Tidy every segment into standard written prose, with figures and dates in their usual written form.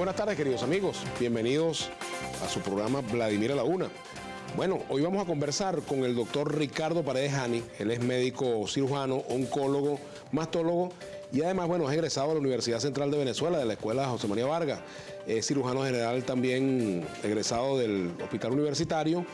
buenas tardes, queridos amigos. Bienvenidos a su programa Vladimir a la Una. Bueno, hoy vamos a conversar con el doctor Ricardo Paredes Jani. Él es médico cirujano, oncólogo, mastólogo y además, bueno, es egresado de la Universidad Central de Venezuela, de la Escuela José María Vargas. Es cirujano general también, egresado del Hospital Universitario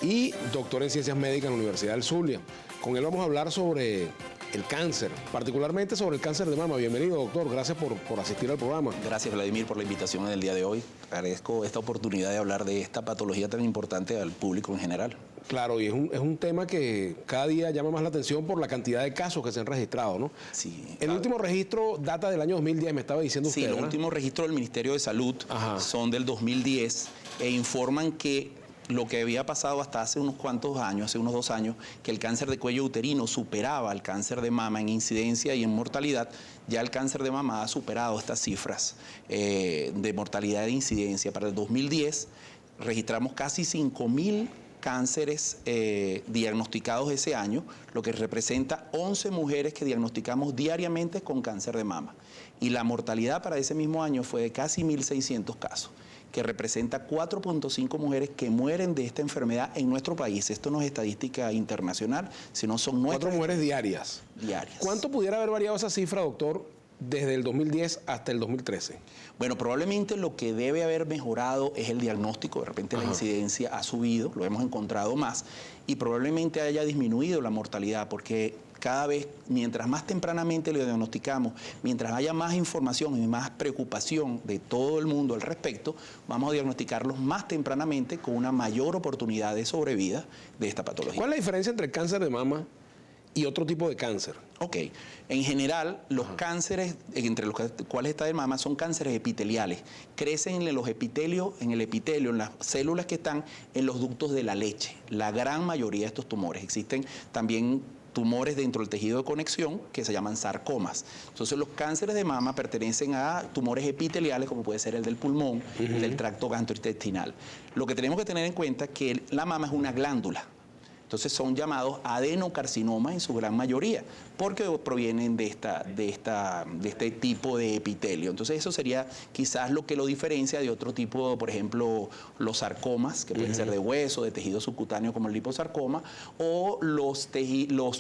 y doctor en Ciencias Médicas en la Universidad del Zulia. Con él vamos a hablar sobre el cáncer, particularmente sobre el cáncer de mama. Bienvenido, doctor. Gracias por asistir al programa. Gracias, Vladimir, por la invitación en el día de hoy. Agradezco esta oportunidad de hablar de esta patología tan importante al público en general. Claro, y es un tema que cada día llama más la atención por la cantidad de casos que se han registrado, ¿no? Sí. El último registro data del año 2010, me estaba diciendo usted, Sí, ¿verdad? los últimos registros del Ministerio de Salud son del 2010 e informan que lo que había pasado hasta hace unos cuantos años, hace unos 2 años, que el cáncer de cuello uterino superaba al cáncer de mama en incidencia y en mortalidad. Ya el cáncer de mama ha superado estas cifras de mortalidad e incidencia. Para el 2010 registramos casi 5.000 cánceres diagnosticados ese año, lo que representa 11 mujeres que diagnosticamos diariamente con cáncer de mama. Y la mortalidad para ese mismo año fue de casi 1.600 casos, que representa 4.5 mujeres que mueren de esta enfermedad en nuestro país. Esto no es estadística internacional, sino son nuestras. 4 mujeres diarias. ¿Cuánto pudiera haber variado esa cifra, doctor, desde el 2010 hasta el 2013? Bueno, probablemente lo que debe haber mejorado es el diagnóstico. De repente la incidencia ha subido, lo hemos encontrado más, y probablemente haya disminuido la mortalidad, porque cada vez, mientras más tempranamente lo diagnosticamos, mientras haya más información y más preocupación de todo el mundo al respecto, vamos a diagnosticarlos más tempranamente con una mayor oportunidad de sobrevida de esta patología. ¿Cuál es la diferencia entre el cáncer de mama y otro tipo de cáncer? Ok, en general los cánceres entre los cuales está de mama son cánceres epiteliales. Crecen en los epitelios, en el epitelio, en las células que están en los ductos de la leche. La gran mayoría de estos tumores. Existen también tumores dentro del tejido de conexión que se llaman sarcomas. Entonces los cánceres de mama pertenecen a tumores epiteliales como puede ser el del pulmón, el del tracto gastrointestinal. Lo que tenemos que tener en cuenta es que la mama es una glándula. Entonces son llamados adenocarcinomas en su gran mayoría, porque provienen de este tipo de epitelio. Entonces eso sería quizás lo que lo diferencia de otro tipo, por ejemplo, los sarcomas, que pueden ser de hueso, de tejido subcutáneo como el liposarcoma, o los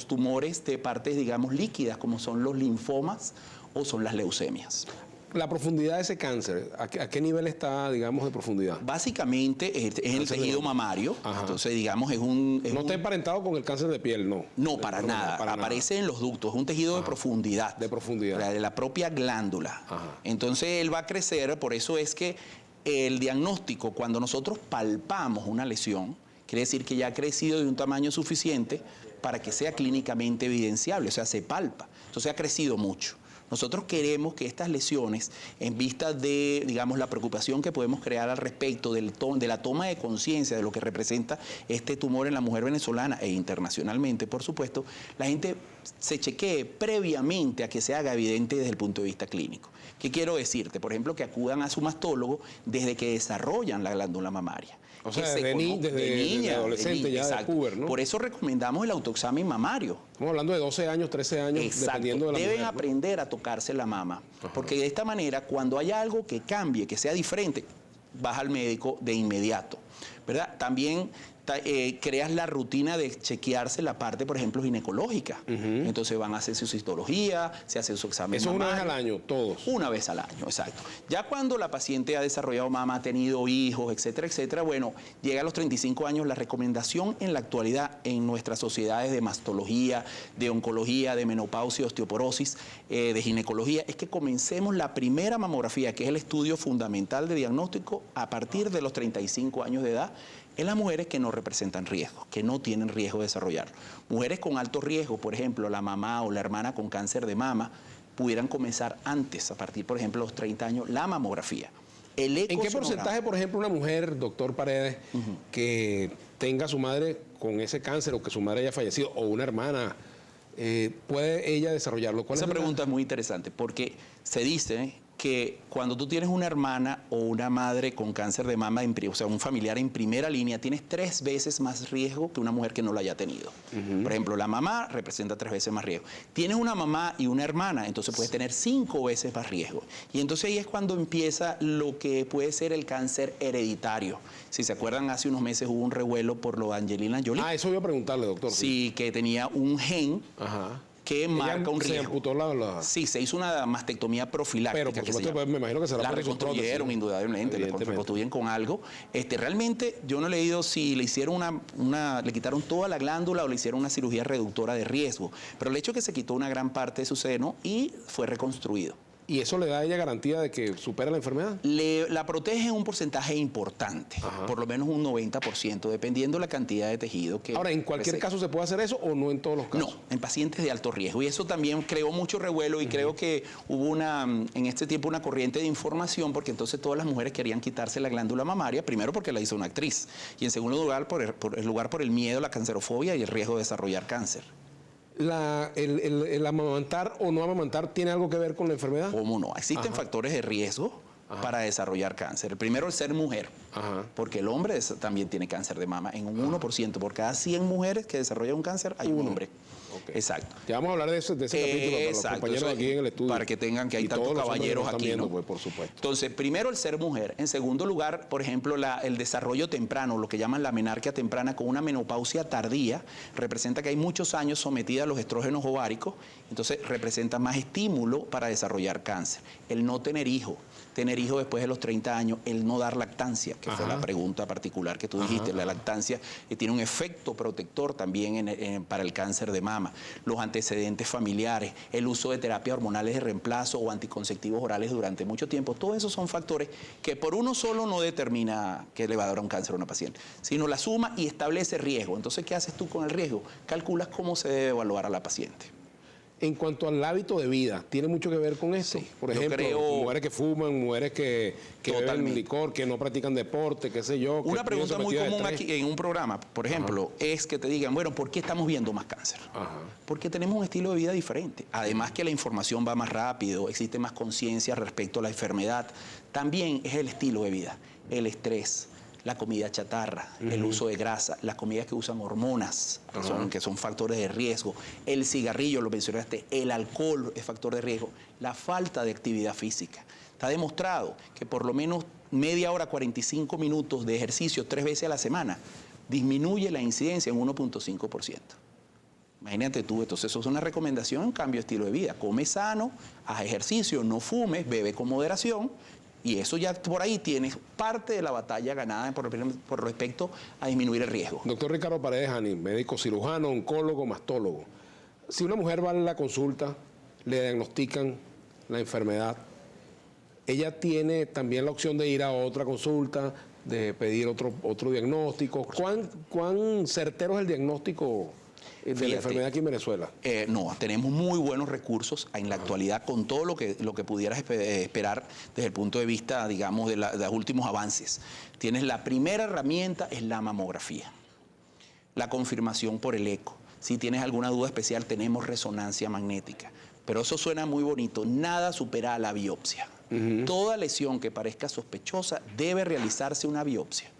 tumores de partes, digamos, líquidas, como son los linfomas o son las leucemias. La profundidad de ese cáncer, ¿a qué nivel está, digamos, de profundidad? Básicamente es en el tejido mamario. Entonces, digamos, no está emparentado con el cáncer de piel, ¿no? No, para nada. Aparece en los ductos. Es un tejido de profundidad. De profundidad. De la propia glándula. Entonces, él va a crecer. Por eso es que el diagnóstico, cuando nosotros palpamos una lesión, quiere decir que ya ha crecido de un tamaño suficiente para que sea clínicamente evidenciable. O sea, se palpa. Entonces, ha crecido mucho. Nosotros queremos que estas lesiones, en vista de, digamos, la preocupación que podemos crear al respecto de la toma de conciencia de lo que representa este tumor en la mujer venezolana e internacionalmente, por supuesto, la gente se chequee previamente a que se haga evidente desde el punto de vista clínico. ¿Qué quiero decirte? Por ejemplo, que acudan a su mastólogo desde que desarrollan la glándula mamaria. O sea, desde niña, adolescente, ya de puber, ¿no? Por eso recomendamos el autoexamen mamario. Estamos hablando de 12 años, 13 años, dependiendo de la mujer, Deben aprender a tocarse la mama, porque de esta manera, cuando haya algo que cambie, que sea diferente, vas al médico de inmediato, ¿verdad? También creas la rutina de chequearse la parte, por ejemplo, ginecológica. Entonces van a hacer su citología, se hace su examen ¿Eso mamario. una vez al año, todos? Una vez al año, exacto. Ya cuando la paciente ha desarrollado mama, ha tenido hijos, etcétera, etcétera, bueno, llega a los 35 años, la recomendación en la actualidad en nuestras sociedades de mastología, de oncología, de menopausia, osteoporosis, de ginecología, es que comencemos la primera mamografía, que es el estudio fundamental de diagnóstico, a partir de los 35 años de edad, en las mujeres que no representan riesgo, que no tienen riesgo de desarrollarlo. Mujeres con alto riesgo, por ejemplo, la mamá o la hermana con cáncer de mama, pudieran comenzar antes, a partir, por ejemplo, de los 30 años, la mamografía. ¿En qué porcentaje, por ejemplo, una mujer, doctor Paredes, que tenga a su madre con ese cáncer o que su madre haya fallecido, o una hermana, puede ella desarrollarlo? Esa pregunta es muy interesante, porque se dice que cuando tú tienes una hermana o una madre con cáncer de mama, o sea, un familiar en primera línea, tienes 3 veces más riesgo que una mujer que no lo haya tenido. Por ejemplo, la mamá representa 3 veces más riesgo. Tienes una mamá y una hermana, entonces puedes tener 5 veces más riesgo. Y entonces ahí es cuando empieza lo que puede ser el cáncer hereditario. Si se acuerdan, hace unos meses hubo un revuelo por lo de Angelina Jolie. Ah, eso voy a preguntarle, doctor. Sí, que tenía un gen. Ajá. Que marca un riesgo. Se amputó la... Sí, se hizo una mastectomía profiláctica. Pero por supuesto, pues, me imagino que será la por su reconstruyeron, prótesis, indudablemente, la reconstruyen con algo. Realmente yo no he leído si le hicieron le quitaron toda la glándula o le hicieron una cirugía reductora de riesgo. Pero el hecho es que se quitó una gran parte de su seno y fue reconstruido. ¿Y eso le da a ella garantía de que supera la enfermedad? La protege en un porcentaje importante, por lo menos un 90%, dependiendo la cantidad de tejido que... Ahora, ¿en cualquier caso se puede hacer eso o no en todos los casos? No, en pacientes de alto riesgo. Y eso también creó mucho revuelo y creo que hubo en este tiempo una corriente de información porque entonces todas las mujeres querían quitarse la glándula mamaria, primero porque la hizo una actriz y en segundo lugar por el miedo, la cancerofobia y el riesgo de desarrollar cáncer. ¿El amamantar o no amamantar tiene algo que ver con la enfermedad? ¿Cómo no? Existen factores de riesgo para desarrollar cáncer. El primero, el ser mujer, porque el hombre también tiene cáncer de mama en un 1%. Por cada 100 mujeres que desarrollan un cáncer, hay un hombre. Okay. Exacto. Ya vamos a hablar de ese capítulo para los compañeros aquí en el estudio. Para que tengan que hay tantos caballeros aquí, viendo, ¿no? Pues, por supuesto. Entonces, primero el ser mujer. En segundo lugar, por ejemplo, el desarrollo temprano, lo que llaman la menarquia temprana con una menopausia tardía, representa que hay muchos años sometida a los estrógenos ováricos, entonces representa más estímulo para desarrollar cáncer. El no tener hijos después de los 30 años, el no dar lactancia, que fue la pregunta particular que tú dijiste. La lactancia tiene un efecto protector también para el cáncer de mama. Los antecedentes familiares, el uso de terapias hormonales de reemplazo o anticonceptivos orales durante mucho tiempo, todos esos son factores que por uno solo no determina que le va a dar un cáncer a una paciente, sino la suma y establece riesgo. Entonces, ¿qué haces tú con el riesgo? Calculas cómo se debe evaluar a la paciente. En cuanto al hábito de vida, ¿tiene mucho que ver con eso? Sí, por ejemplo, mujeres que fuman, mujeres que beben licor, que no practican deporte, qué sé yo. Una pregunta muy común aquí en un programa, por ejemplo, es que te digan, bueno, ¿por qué estamos viendo más cáncer? Porque tenemos un estilo de vida diferente. Además que la información va más rápido, existe más conciencia respecto a la enfermedad. También es el estilo de vida, el estrés, la comida chatarra, el uso de grasa, las comidas que usan hormonas, que son factores de riesgo, el cigarrillo, lo mencionaste, el alcohol es factor de riesgo, la falta de actividad física. Está demostrado que por lo menos media hora, 45 minutos de ejercicio 3 veces a la semana disminuye la incidencia en 1.5%. Imagínate tú, entonces eso es una recomendación en cambio de estilo de vida. Come sano, haz ejercicio, no fumes, bebe con moderación. Y eso ya por ahí tienes parte de la batalla ganada por respecto a disminuir el riesgo. Doctor Ricardo Paredes Hani, médico cirujano, oncólogo, mastólogo. Si una mujer va a la consulta, le diagnostican la enfermedad, ella tiene también la opción de ir a otra consulta, de pedir otro diagnóstico. ¿Cuán certero es el diagnóstico de la enfermedad aquí en Venezuela? No, tenemos muy buenos recursos en la actualidad con todo lo que pudieras esperar desde el punto de vista, digamos, de los últimos avances. Tienes la primera herramienta, es la mamografía. La confirmación por el eco. Si tienes alguna duda especial, tenemos resonancia magnética. Pero eso suena muy bonito. Nada supera a la biopsia. Toda lesión que parezca sospechosa debe realizarse una biopsia.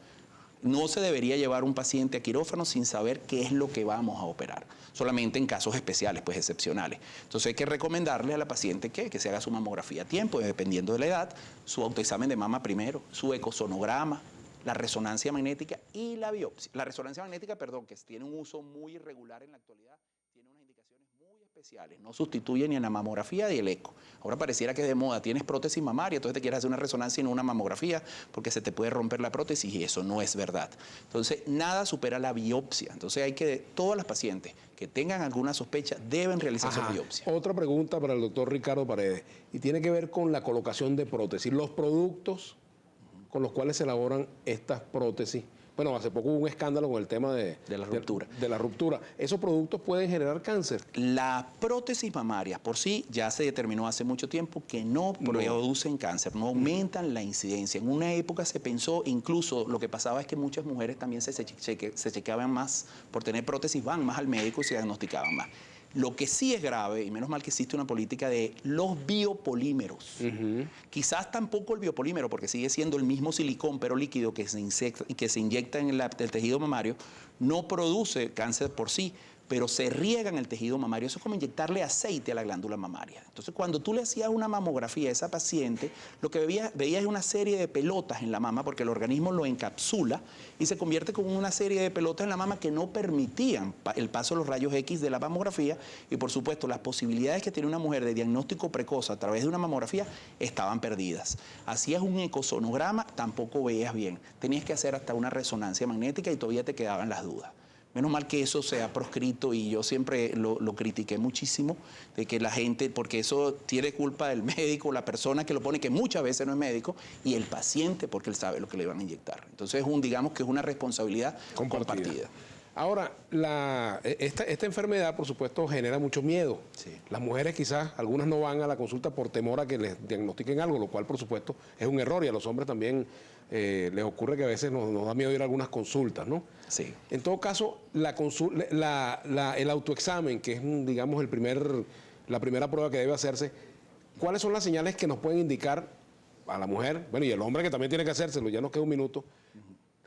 No se debería llevar un paciente a quirófano sin saber qué es lo que vamos a operar, solamente en casos especiales, pues excepcionales. Entonces hay que recomendarle a la paciente que se haga su mamografía a tiempo, dependiendo de la edad, su autoexamen de mama primero, su ecosonograma, la resonancia magnética y la biopsia. La resonancia magnética, perdón, que tiene un uso muy irregular en la actualidad, tiene unas indicaciones muy especiales, no sustituye ni a la mamografía ni el eco. Ahora pareciera que es de moda, tienes prótesis mamaria, entonces te quieres hacer una resonancia y no una mamografía porque se te puede romper la prótesis y eso no es verdad. Entonces nada supera la biopsia, entonces todas las pacientes que tengan alguna sospecha deben realizar su biopsia. Otra pregunta para el doctor Ricardo Paredes y tiene que ver con la colocación de prótesis, los productos con los cuales se elaboran estas prótesis. Bueno, hace poco hubo un escándalo con el tema de la ruptura. De la ruptura. ¿Esos productos pueden generar cáncer? La prótesis mamaria por sí ya se determinó hace mucho tiempo que no producen cáncer, no aumentan la incidencia. En una época se pensó, incluso lo que pasaba es que muchas mujeres también se chequeaban más, por tener prótesis van más al médico y se diagnosticaban más. Lo que sí es grave, y menos mal que existe una política de los biopolímeros. Quizás tampoco el biopolímero, porque sigue siendo el mismo silicón, pero líquido que se inyecta en el tejido mamario, no produce cáncer por sí, pero se riega en el tejido mamario. Eso es como inyectarle aceite a la glándula mamaria. Entonces, cuando tú le hacías una mamografía a esa paciente, lo que veías es una serie de pelotas en la mama, porque el organismo lo encapsula y se convierte como una serie de pelotas en la mama que no permitían el paso de los rayos X de la mamografía, y por supuesto las posibilidades que tiene una mujer de diagnóstico precoz a través de una mamografía estaban perdidas. Hacías un ecosonograma, tampoco veías bien. Tenías que hacer hasta una resonancia magnética y todavía te quedaban las dudas. Menos mal que eso se ha proscrito, y yo siempre lo critiqué muchísimo, de que la gente, porque eso tiene culpa del médico, la persona que lo pone, que muchas veces no es médico, y el paciente, porque él sabe lo que le van a inyectar. Entonces digamos que es una responsabilidad compartida. Ahora, esta enfermedad, por supuesto, genera mucho miedo. Sí. Las mujeres quizás, algunas no van a la consulta por temor a que les diagnostiquen algo, lo cual, por supuesto, es un error, y a los hombres también les ocurre que a veces nos da miedo ir a algunas consultas, ¿no? Sí. En todo caso, el autoexamen, que es, digamos, la primera prueba que debe hacerse, ¿cuáles son las señales que nos pueden indicar a la mujer, bueno, y el hombre que también tiene que hacérselo, ya nos queda un minuto,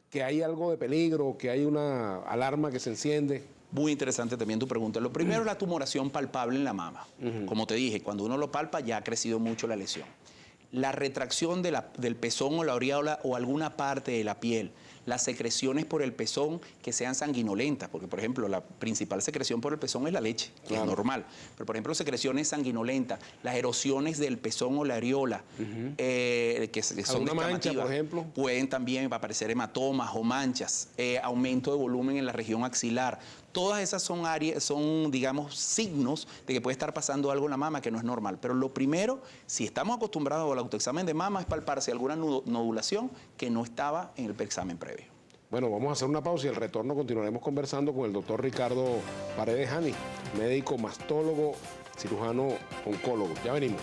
que hay algo de peligro, que hay una alarma que se enciende? Muy interesante también tu pregunta. Lo primero es la tumoración palpable en la mama. Como te dije, cuando uno lo palpa ya ha crecido mucho la lesión. La retracción del pezón o la aureola o alguna parte de la piel, las secreciones por el pezón que sean sanguinolentas, porque por ejemplo la principal secreción por el pezón es la leche, que es normal, pero por ejemplo secreciones sanguinolentas, las erosiones del pezón o la areola, que son ¿alguna mancha, por ejemplo? Pueden también aparecer hematomas o manchas, aumento de volumen en la región axilar. Todas esas son, digamos, signos de que puede estar pasando algo en la mama que no es normal. Pero lo primero, si estamos acostumbrados al autoexamen de mama, es palparse alguna nodulación que no estaba en el examen previo. Bueno, vamos a hacer una pausa y al retorno continuaremos conversando con el doctor Ricardo Paredes Hani, médico mastólogo, cirujano oncólogo. Ya venimos.